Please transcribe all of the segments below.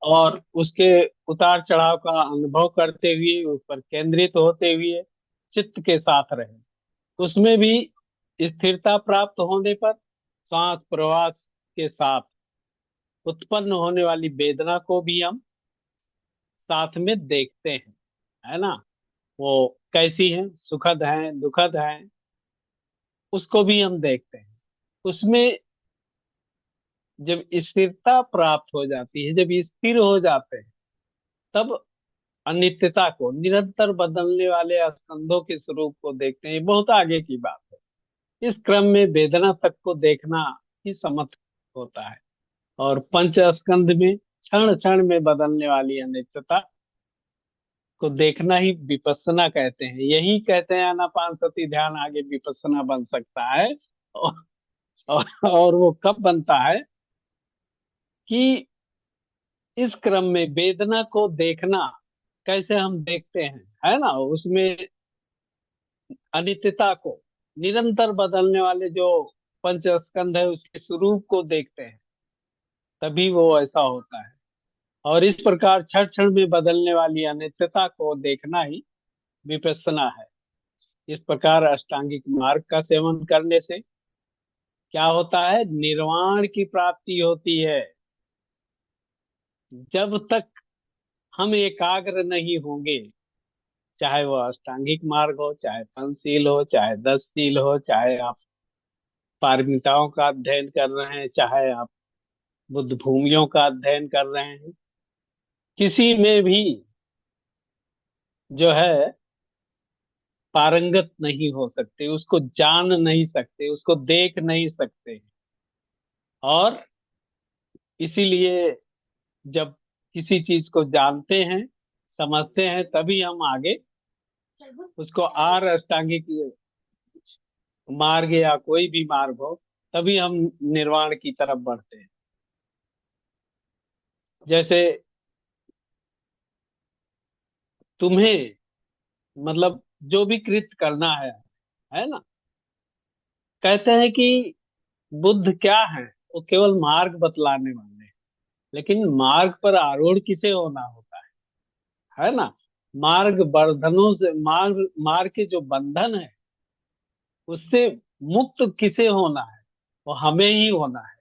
और उसके उतार चढ़ाव का अनुभव करते हुए, उस पर केंद्रित होते हुए चित्त के साथ रहे। उसमें भी स्थिरता प्राप्त होने पर श्वास प्रश्वास के साथ उत्पन्न होने वाली वेदना को भी हम साथ में देखते हैं, है ना। वो कैसी है, सुखद है, दुखद है, उसको भी हम देखते हैं। उसमें जब स्थिरता प्राप्त हो जाती है, जब स्थिर हो जाते हैं, तब अनित्यता को, निरंतर बदलने वाले स्कंधों के स्वरूप को देखते हैं। ये बहुत आगे की बात है। इस क्रम में वेदना तक को देखना ही समर्थ होता है। और पंच स्कंध में क्षण क्षण में बदलने वाली अनित्यता को देखना ही विपස්සना कहते हैं। यही कहते हैं आनापानसति ध्यान आगे विपස්සना बन सकता है। और, और वो कब बनता है कि इस क्रम में वेदना को देखना, कैसे हम देखते हैं, है ना, उसमें अनित्यता को, निरंतर बदलने वाले जो पंच स्कंध है उसके स्वरूप को देखते हैं, तभी वो ऐसा होता है। और इस प्रकार क्षण क्षण में बदलने वाली अनित्यता को देखना ही विपස්සना है। इस प्रकार अष्टांगिक मार्ग का सेवन करने से क्या होता है, निर्वाण की प्राप्ति होती है। जब तक हम एकाग्र नहीं होंगे, चाहे वो अष्टांगिक मार्ग हो, चाहे पंचशील हो, चाहे 10 शील हो, चाहे आप पारमिताओं का अध्ययन कर रहे हैं, चाहे आप बुद्ध भूमियों का अध्ययन कर रहे हैं, किसी में भी जो है पारंगत नहीं हो सकते, उसको जान नहीं सकते, उसको देख नहीं सकते। और इसीलिए जब किसी चीज को जानते हैं, समझते हैं, तभी हम आगे उसको आर अष्टांगिक मार्ग या कोई भी मार्ग हो, तभी हम निर्वाण की तरफ बढ़ते हैं। जैसे तुम्हें, मतलब जो भी कृत्य करना है ना, कहते हैं कि बुद्ध क्या है, वो केवल मार्ग बतलाने वाले हैं। लेकिन मार्ग पर आरूढ़ किसे होना होता है ना। मार्ग बंधनों से, मार्ग मार्ग के जो बंधन है उससे मुक्त किसे होना है, वो हमें ही होना है।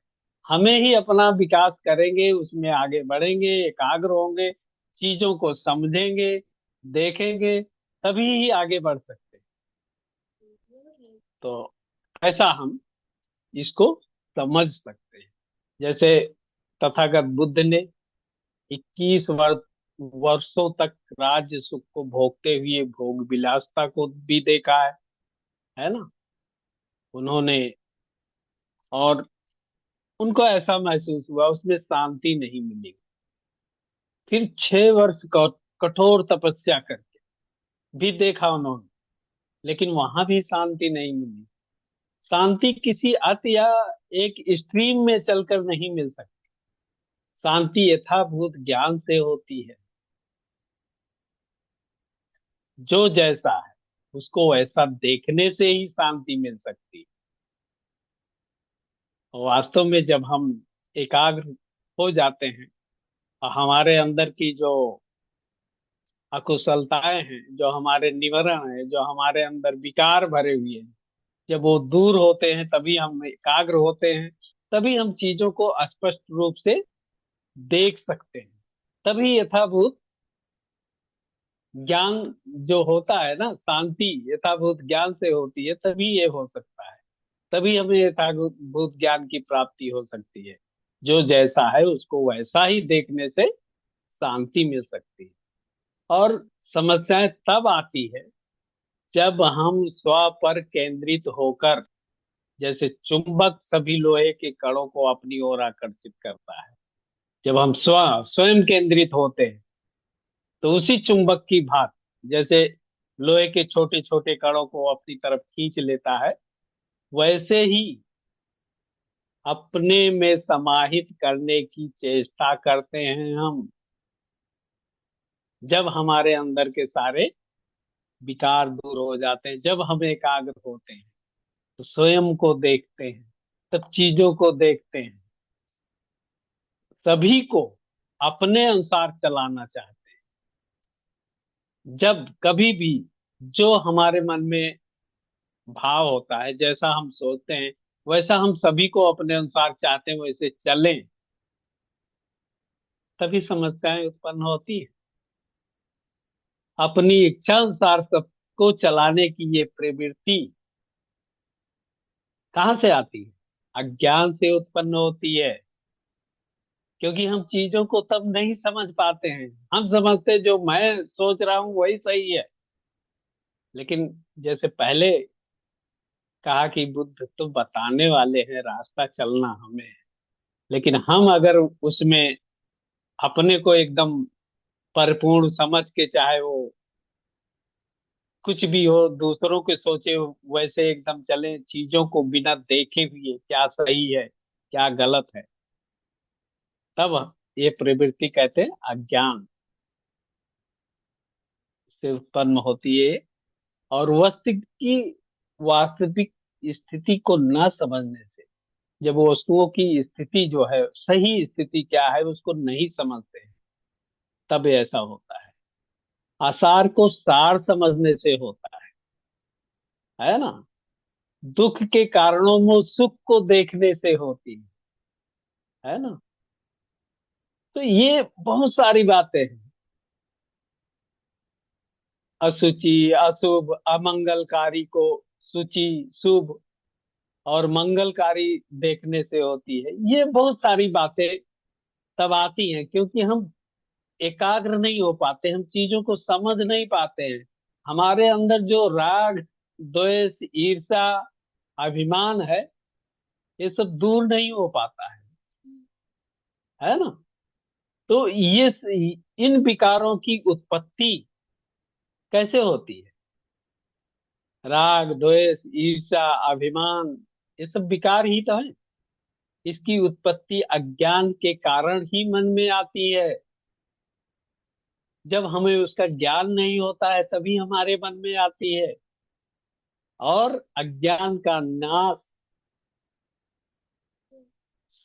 हमें ही अपना विकास करेंगे, उसमें आगे बढ़ेंगे, एकाग्र होंगे, चीजों को समझेंगे, देखेंगे, तभी ही आगे बढ़ सकते हैं। तो ऐसा हम इसको समझ सकते हैं। जैसे तथागत बुद्ध ने 21 वर्षों तक राज्य सुख को भोगते हुए भोग विलासता को भी देखा है ना। उन्होंने, और उनको ऐसा महसूस हुआ उसमें शांति नहीं मिली। फिर 6 वर्ष कठोर तपस्या करके भी देखा उन्होंने, लेकिन वहां भी शांति नहीं मिली। शांति किसी अत या एक स्ट्रीम में चलकर नहीं मिल सकती। शांति यथाभूत ज्ञान से होती है। जो जैसा है उसको वैसा देखने से ही शांति मिल सकती है। वास्तव में जब हम एकाग्र हो जाते हैं और हमारे अंदर की जो अकुशलताएं हैं, जो हमारे निवरण है, जो हमारे अंदर विकार भरे हुए हैं, जब वो दूर होते हैं, तभी हम एकाग्र होते हैं, तभी हम चीजों को स्पष्ट रूप से देख सकते हैं। तभी यथाभूत ज्ञान जो होता है ना, शांति यथाभूत ज्ञान से होती है, तभी ये हो सकता है। तभी हमें यथाभूत ज्ञान की प्राप्ति हो सकती है। जो जैसा है उसको वैसा ही देखने से शांति मिल सकती है। और समस्याएं तब आती है जब हम स्व पर केंद्रित होकर, जैसे चुंबक सभी लोहे के कणों को अपनी ओर आकर्षित करता है, जब हम स्वयं केंद्रित होते हैं, तो उसी चुंबक की भांति, जैसे लोहे के छोटे छोटे कणों को अपनी तरफ खींच लेता है, वैसे ही अपने में समाहित करने की चेष्टा करते हैं हम। जब हमारे अंदर के सारे विकार दूर हो जाते हैं, जब हम एकाग्र होते हैं, तो स्वयं को देखते हैं, सब चीजों को देखते हैं, सभी को अपने अनुसार चलाना चाहते हैं। जब कभी भी जो हमारे मन में भाव होता है, जैसा हम सोचते हैं, वैसा हम सभी को अपने अनुसार चाहते हैं वैसे चलें, तभी समस्याएं उत्पन्न होती है। अपनी इच्छा अनुसार सबको चलाने की ये प्रवृत्ति कहाँ से आती है? अज्ञान से उत्पन्न होती है। क्योंकि हम चीजों को तब नहीं समझ पाते हैं। हम समझते जो मैं सोच रहा हूं वही सही है। लेकिन जैसे पहले कहा कि बुद्ध तो बताने वाले हैं, रास्ता चलना हमें है। लेकिन हम अगर उसमें अपने को एकदम परिपूर्ण समझ के, चाहे वो कुछ भी हो, दूसरों के सोचे वैसे एकदम चले, चीजों को बिना देखे हुए क्या सही है क्या गलत है, तब ये प्रवृत्ति कहते हैं अज्ञान से उत्पन्न होती है। और वास्तविक स्थिति को न समझने से, जब वस्तुओं की स्थिति जो है, सही स्थिति क्या है उसको नहीं समझते हैं, तब ऐसा होता है। आसार को सार समझने से होता है ना। दुख के कारणों में सुख को देखने से होती है ना। तो ये बहुत सारी बातें हैं। अशुचि, अशुभ, अमंगलकारी को शुचि, शुभ और मंगलकारी देखने से होती है। ये बहुत सारी बातें तब आती हैं क्योंकि हम एकाग्र नहीं हो पाते, हम चीजों को समझ नहीं पाते हैं। हमारे अंदर जो राग, द्वेष, ईर्ष्या, अभिमान है, ये सब दूर नहीं हो पाता है ना। तो इन विकारों की उत्पत्ति कैसे होती है? राग, द्वेष, ईर्ष्या, अभिमान, ये सब विकार ही तो है। इसकी उत्पत्ति अज्ञान के कारण ही मन में आती है। जब हमें उसका ज्ञान नहीं होता है तभी हमारे मन में आती है। और अज्ञान का नाश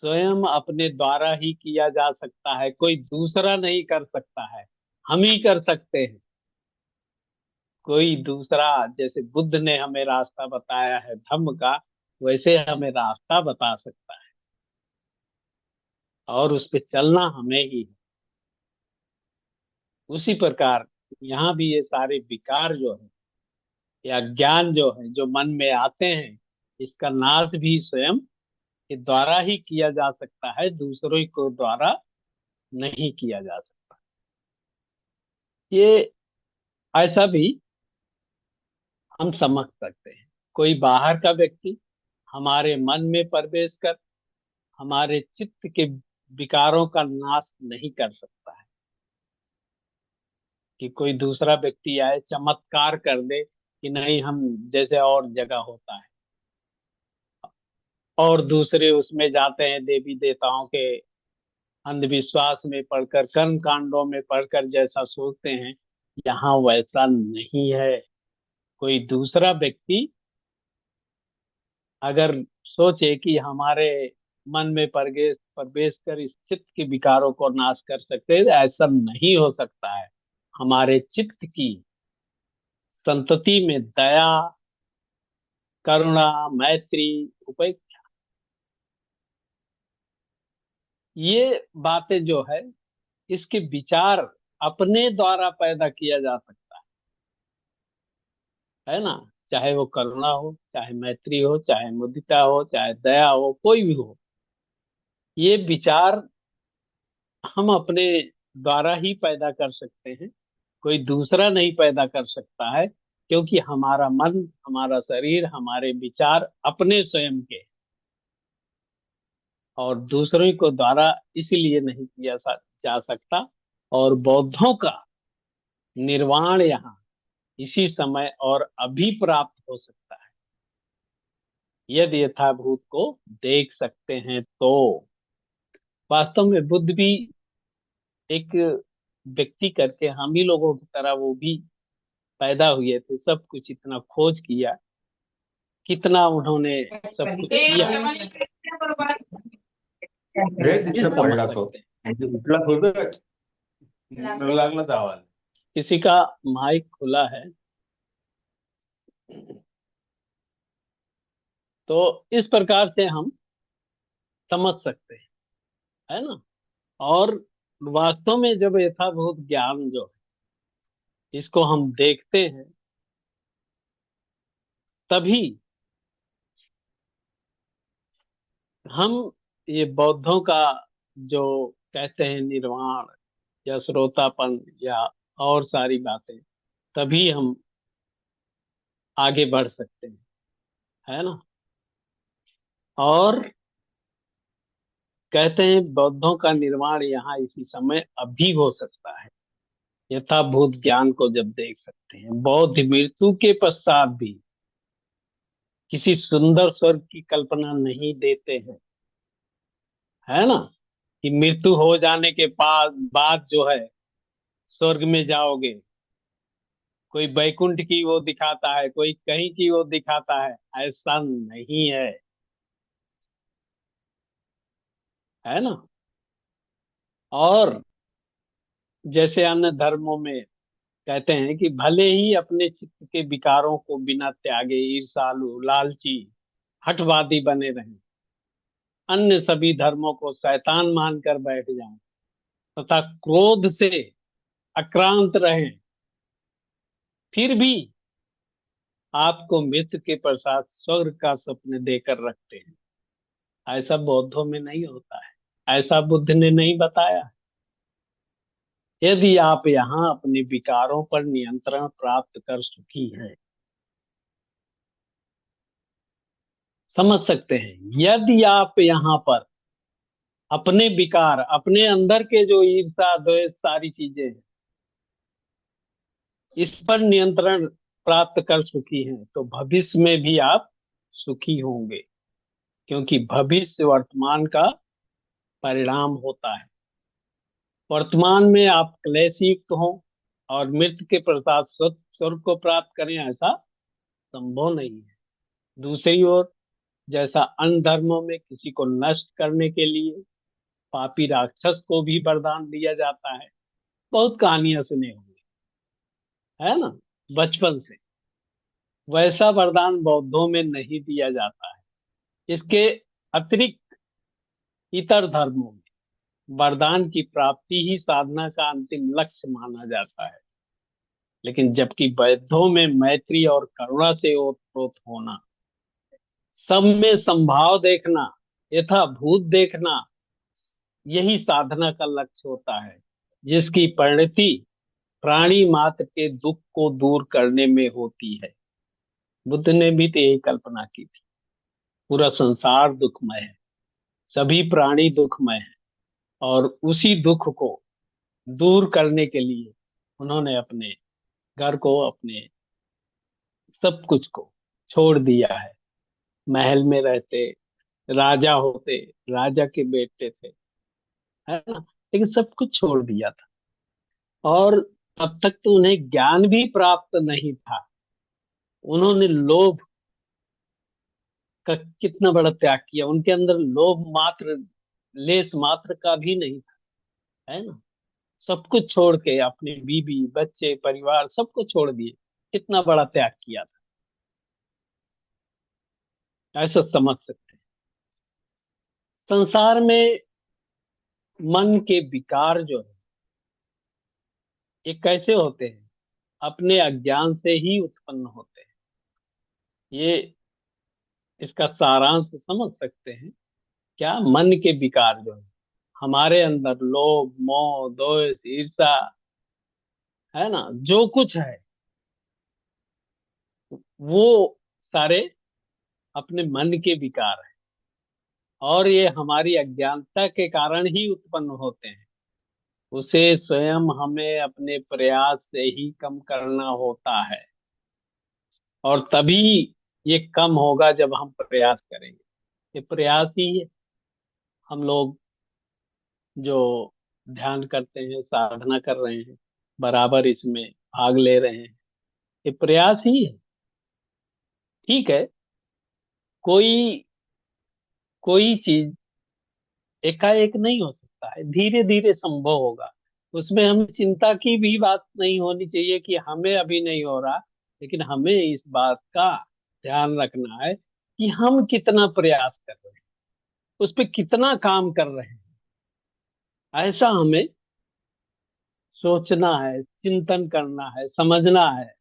स्वयं अपने द्वारा ही किया जा सकता है, कोई दूसरा नहीं कर सकता है, हम ही कर सकते हैं। कोई दूसरा, जैसे बुद्ध ने हमें रास्ता बताया है धम्म का, वैसे हमें रास्ता बता सकता है और उस पे चलना हमें ही है। उसी प्रकार यहाँ भी ये सारे विकार जो है, या ज्ञान जो है, जो मन में आते हैं, इसका नाश भी स्वयं के द्वारा ही किया जा सकता है, दूसरों को द्वारा नहीं किया जा सकता। ये ऐसा भी हम समझ सकते हैं। कोई बाहर का व्यक्ति हमारे मन में प्रवेश कर हमारे चित्त के विकारों का नाश नहीं कर सकता है। कि कोई दूसरा व्यक्ति आए चमत्कार कर दे कि नहीं, हम जैसे और जगह होता है, और दूसरे उसमें जाते हैं देवी देवताओं के अंधविश्वास में पढ़कर, कर्म कांडों में पढ़कर जैसा सोचते हैं, यहाँ वैसा नहीं है। कोई दूसरा व्यक्ति अगर सोचे कि हमारे मन में प्रवेश प्रवेश कर इस चित्त के विकारों को नाश कर सकते हैं, तो ऐसा नहीं हो सकता है। हमारे चित्त की संतति में दया, करुणा, मैत्री, उपेक्षा, ये बातें जो है, इसके विचार अपने द्वारा पैदा किया जा सकता है ना। चाहे वो करुणा हो, चाहे मैत्री हो, चाहे मुदिता हो, चाहे दया हो, कोई भी हो, ये विचार हम अपने द्वारा ही पैदा कर सकते हैं। कोई दूसरा नहीं पैदा कर सकता है, क्योंकि हमारा मन, हमारा शरीर, हमारे विचार अपने स्वयं के, और दूसरों को द्वारा इसलिए नहीं जा सकता। और बौद्धों का निर्वाण यहाँ इसी समय और अभी प्राप्त हो सकता है, यदि यथाभूत को देख सकते हैं तो। वास्तव में बुद्ध भी एक व्यक्ति करके हम ही लोगों की तरह वो भी पैदा हुए थे, सब कुछ इतना खोज किया, कितना उन्होंने सब कुछ किया, रे ये तिथे समझ पडला तो सकते हैं। कुठला खोलतोय? लागला तर आवाज. किसी का माइक खुला है। तो इस प्रकार से हम समझ सकते हैं, है ना। और वास्तव में जब यथाभूत ज्ञान जो है इसको हम देखते हैं, तभी हम ये बौद्धों का जो कहते हैं निर्वाण या श्रोतापन या और सारी बातें, तभी हम आगे बढ़ सकते हैं, है ना। और कहते हैं बौद्धों का निर्माण यहाँ इसी समय अभी हो सकता है। यथाभूत ज्ञान को जब देख सकते हैं, बौद्ध मृत्यु के पश्चात भी किसी सुंदर स्वर्ग की कल्पना नहीं देते हैं, है ना। कि मृत्यु हो जाने के बाद जो है स्वर्ग में जाओगे। कोई बैकुंठ की वो दिखाता है, कोई कहीं की वो दिखाता है। ऐसा नहीं है, है ना। और जैसे अन्य धर्मों में कहते हैं कि भले ही अपने चित्त के विकारों को बिना त्यागे ईर्ष्यालु, लालची, हठवादी बने रहें, अन्य सभी धर्मों को शैतान मानकर बैठ जाएं तथा क्रोध से आक्रांत रहें, फिर भी आपको मृत्यु के पश्चात स्वर्ग का स्वप्न देकर रखते हैं। ऐसा बौद्धों में नहीं होता है, ऐसा बुद्ध ने नहीं बताया। यदि आप यहाँ अपने विकारों पर नियंत्रण प्राप्त कर सुखी हैं, समझ सकते हैं, यदि आप यहाँ पर अपने विकार, अपने अंदर के जो ईर्ष्या द्वेष सारी चीजें हैं, इस पर नियंत्रण प्राप्त कर चुकी हैं, तो भविष्य में भी आप सुखी होंगे। क्योंकि भविष्य वर्तमान का परिणाम होता है। वर्तमान में आप क्लेश युक्त हो और मृत्यु के पश्चात स्वर्ग को प्राप्त करें, ऐसा संभव नहीं है। दूसरी ओर, जैसा अन्य धर्मों में किसी को नष्ट करने के लिए पापी राक्षस को भी वरदान दिया जाता है, बहुत कहानियां सुने होंगे, है ना, बचपन से। वैसा वरदान बौद्धों में नहीं दिया जाता है। इसके अतिरिक्त इतर धर्मों में वरदान की प्राप्ति ही साधना का अंतिम लक्ष्य माना जाता है। लेकिन जबकि बौद्धों में मैत्री और करुणा से ओतप्रोत होना, सब में संभाव देखना, यथाभूत देखना, यही साधना का लक्ष्य होता है, जिसकी परिणति प्राणी मात्र के दुख को दूर करने में होती है। बुद्ध ने भी तो यही कल्पना की थी। पूरा संसार दुखमय है, सभी प्राणी दुखमय है, और उसी दुख को दूर करने के लिए उन्होंने अपने घर को, अपने सब कुछ को छोड़ दिया है। महल में रहते, राजा होते, राजा के बेटे थे, है ना, लेकिन सब कुछ छोड़ दिया था। और तब तक तो उन्हें ज्ञान भी प्राप्त नहीं था। उन्होंने लोभ का कितना बड़ा त्याग किया, उनके अंदर लोभ मात्र, लेस मात्र का भी नहीं था, है ना। सब कुछ छोड़ के अपने बीबी बच्चे परिवार सबको छोड़ दिए, कितना बड़ा त्याग किया था, ऐसा समझ सकते हैं। संसार में मन के विकार जो है ये कैसे होते हैं, अपने अज्ञान से ही उत्पन्न होते हैं। ये इसका सारांश समझ सकते हैं क्या। मन के विकार जो है हमारे अंदर, लोभ मोह द्वेष ईर्षा, है ना, जो कुछ है वो सारे अपने मन के विकार हैं। और ये हमारी अज्ञानता के कारण ही उत्पन्न होते हैं। उसे स्वयं हमें अपने प्रयास से ही कम करना होता है। और तभी ये कम होगा जब हम प्रयास करेंगे। ये प्रयास ही है। हम लोग जो ध्यान करते हैं, साधना कर रहे हैं, बराबर इसमें भाग ले रहे हैं, ये प्रयास ही है। ठीक है। कोई कोई चीज एकाएक नहीं हो सकती, सकता है, धीरे धीरे संभव होगा। उसमें हमें चिंता की भी बात नहीं होनी चाहिए कि हमें अभी नहीं हो रहा, लेकिन हमें इस बात का ध्यान रखना है कि हम कितना प्रयास कर रहे हैं, उस पर कितना काम कर रहे हैं, ऐसा हमें सोचना है, चिंतन करना है, समझना है।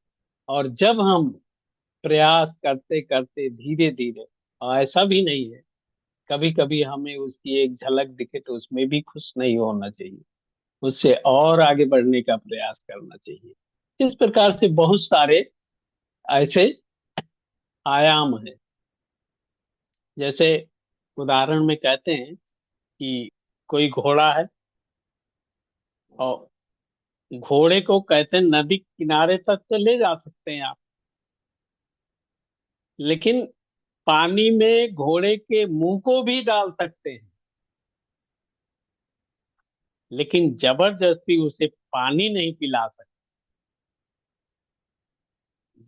और जब हम प्रयास करते करते धीरे धीरे, और ऐसा भी नहीं है, कभी कभी हमें उसकी एक झलक दिखे तो उसमें भी खुश नहीं होना चाहिए, उससे और आगे बढ़ने का प्रयास करना चाहिए। इस प्रकार से बहुत सारे ऐसे आयाम हैं। जैसे उदाहरण में कहते हैं कि कोई घोड़ा है, और घोड़े को कहते हैं नदी किनारे तक तो ले जा सकते हैं आप, लेकिन पानी में घोड़े के मुंह को भी डाल सकते हैं, लेकिन जबरदस्ती उसे पानी नहीं पिला सकते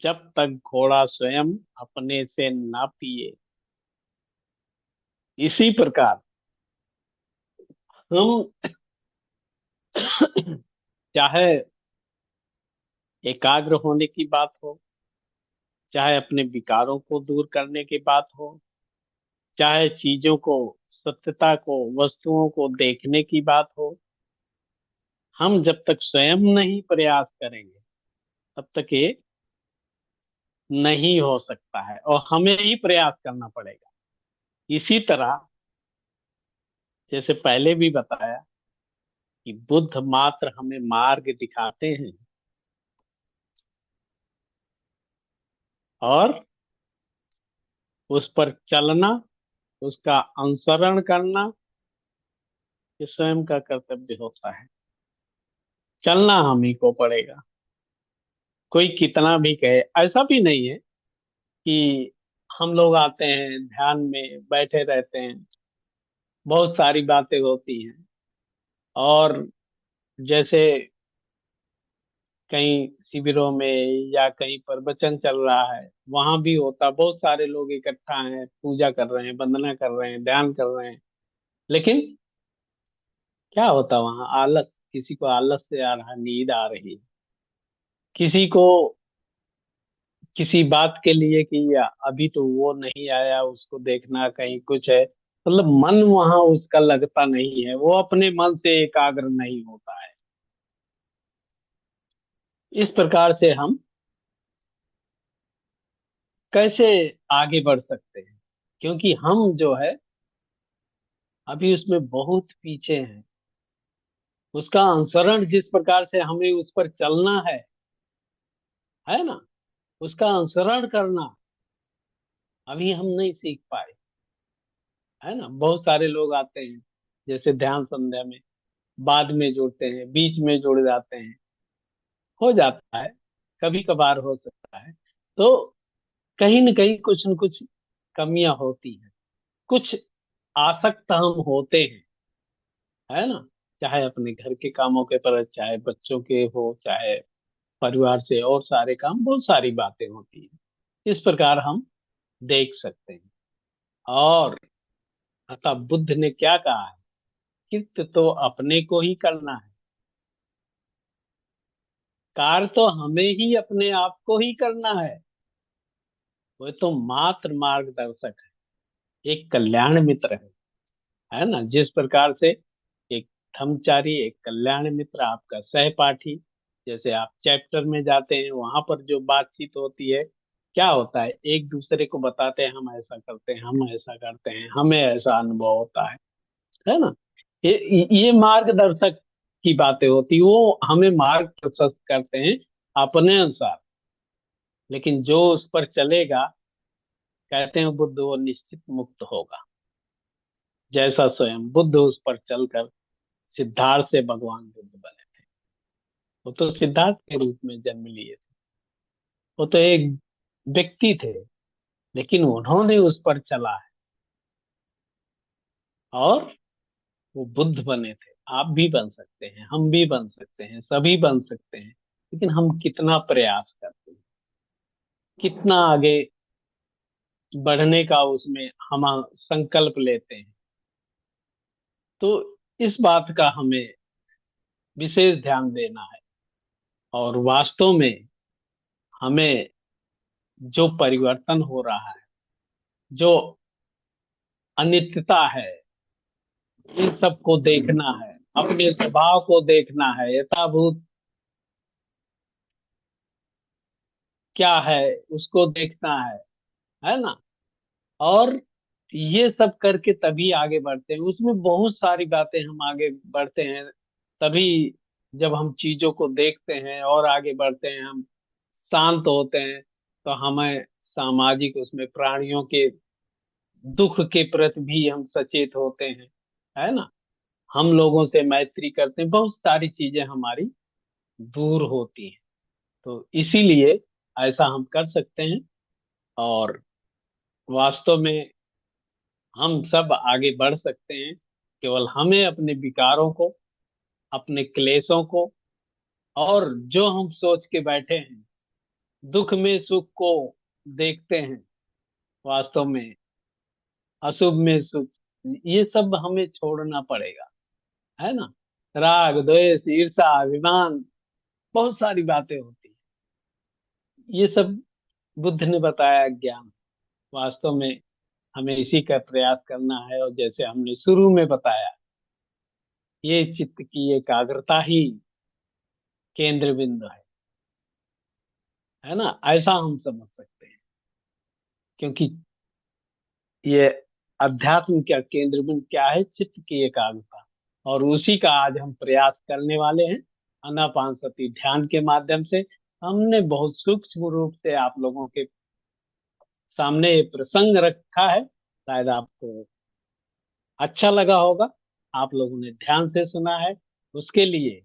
जब तक घोड़ा स्वयं अपने से ना पिए। इसी प्रकार हम चाहे एकाग्र होने की बात हो, चाहे अपने विकारों को दूर करने की बात हो, चाहे चीजों को, सत्यता को, वस्तुओं को देखने की बात हो, हम जब तक स्वयं नहीं प्रयास करेंगे तब तक ये नहीं हो सकता है, और हमें ही प्रयास करना पड़ेगा। इसी तरह जैसे पहले भी बताया कि बुद्ध मात्र हमें मार्ग दिखाते हैं, और उस पर चलना, उसका अनुसरण करना, ये स्वयं का कर्तव्य होता है। चलना हम ही को पड़ेगा। कोई कितना भी कहे, ऐसा भी नहीं है कि हम लोग आते हैं ध्यान में बैठे रहते हैं, बहुत सारी बातें होती हैं, और जैसे कहीं शिविरों में या कहीं प्रवचन चल रहा है, वहां भी होता, बहुत सारे लोग इकट्ठा हैं, पूजा कर रहे हैं, वंदना कर रहे हैं, ध्यान कर रहे हैं, लेकिन क्या होता वहां? आलस, किसी को आलस से आ रहा, नींद आ रही है, किसी को किसी बात के लिए कि या अभी तो वो नहीं आया, उसको देखना, कहीं कुछ है, मतलब मन वहां उसका लगता नहीं है, वो अपने मन से एकाग्र नहीं होता है। इस प्रकार से हम कैसे आगे बढ़ सकते हैं? क्योंकि हम जो है अभी उसमें बहुत पीछे हैं। उसका अनुसरण जिस प्रकार से हमें उस पर चलना है ना, उसका अनुसरण करना अभी हम नहीं सीख पाए, है ना। बहुत सारे लोग आते हैं, जैसे ध्यान संध्या में बाद में जुड़ते हैं, बीच में जुड़ जाते हैं, हो जाता है, कभी कभार हो सकता है। तो कहीं न कहीं कुछ न कुछ कमियां होती हैं, कुछ आसक्त हम होते हैं, है ना। चाहे अपने घर के कामों के पर, चाहे बच्चों के हो, चाहे परिवार से और सारे काम, बहुत सारी बातें होती हैं। इस प्रकार हम देख सकते हैं। और अतः बुद्ध ने क्या कहा है? कृत्य तो अपने को ही करना है, कार्य तो हमें ही अपने आप को ही करना है। वो तो मात्र मार्गदर्शक है, एक कल्याण मित्र है ना। जिस प्रकार से एक ब्रह्मचारी, एक कल्याण मित्र, आपका सहपाठी, जैसे आप चैप्टर में जाते हैं, वहां पर जो बातचीत होती है, क्या होता है, एक दूसरे को बताते हैं हम ऐसा करते हैं, हम ऐसा करते हैं, हमें ऐसा अनुभव होता है ना। ये मार्गदर्शक की बातें होती, वो हमें मार्ग प्रशस्त करते हैं अपने अनुसार। लेकिन जो उस पर चलेगा, कहते हैं बुद्ध, वो निश्चित मुक्त होगा। जैसा स्वयं बुद्ध उस पर चलकर सिद्धार्थ से भगवान बुद्ध बने थे। वो तो सिद्धार्थ के रूप में जन्म लिए थे, वो तो एक व्यक्ति थे, लेकिन उन्होंने उस पर चला है, और वो बुद्ध बने थे। आप भी बन सकते हैं, हम भी बन सकते हैं, सभी बन सकते हैं, लेकिन हम कितना प्रयास करते हैं, कितना आगे बढ़ने का उसमें हम संकल्प लेते हैं। तो इस बात का हमें विशेष ध्यान देना है। और वास्तव में हमें जो परिवर्तन हो रहा है, जो अनित्यता है, इन सबको देखना है, अपने स्वभाव को देखना है, यथाभूत क्या है उसको देखना है ना। और ये सब करके तभी आगे बढ़ते हैं। उसमें बहुत सारी बातें हम आगे बढ़ते हैं तभी, जब हम चीजों को देखते हैं और आगे बढ़ते हैं, हम शांत होते हैं, तो हमें सामाजिक उसमें प्राणियों के दुख के प्रति भी हम सचेत होते हैं, है ना। हम लोगों से मैत्री करते हैं, बहुत सारी चीजें हमारी दूर होती हैं। तो इसीलिए ऐसा हम कर सकते हैं। और वास्तव में हम सब आगे बढ़ सकते हैं, केवल हमें अपने विकारों को, अपने क्लेशों को, और जो हम सोच के बैठे हैं, दुख में सुख को देखते हैं, वास्तव में अशुभ में सुख, ये सब हमें छोड़ना पड़ेगा, है ना। राग द्वेष ईर्ष्या अभिमान, बहुत सारी बातें होती हैं। ये सब बुद्ध ने बताया ज्ञान। वास्तव में हमें इसी का प्रयास करना है। और जैसे हमने शुरू में बताया, ये चित्त की एकाग्रता ही केंद्र बिंदु है ना, ऐसा हम समझ सकते हैं। क्योंकि ये अध्यात्म का केंद्र बिंदु क्या है? चित्त की एकाग्रता। और उसी का आज हम प्रयास करने वाले हैं आनापानसति ध्यान के माध्यम से। हमने बहुत सूक्ष्म रूप से आप लोगों के सामने ये प्रसंग रखा है, शायद आपको अच्छा लगा होगा, आप लोगों ने ध्यान से सुना है। उसके लिए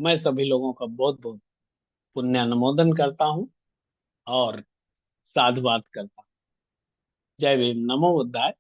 मैं सभी लोगों का बहुत बहुत पुण्यानुमोदन करता हूँ और साधुवाद करता हूँ। जय भीम, नमो बुद्धाय।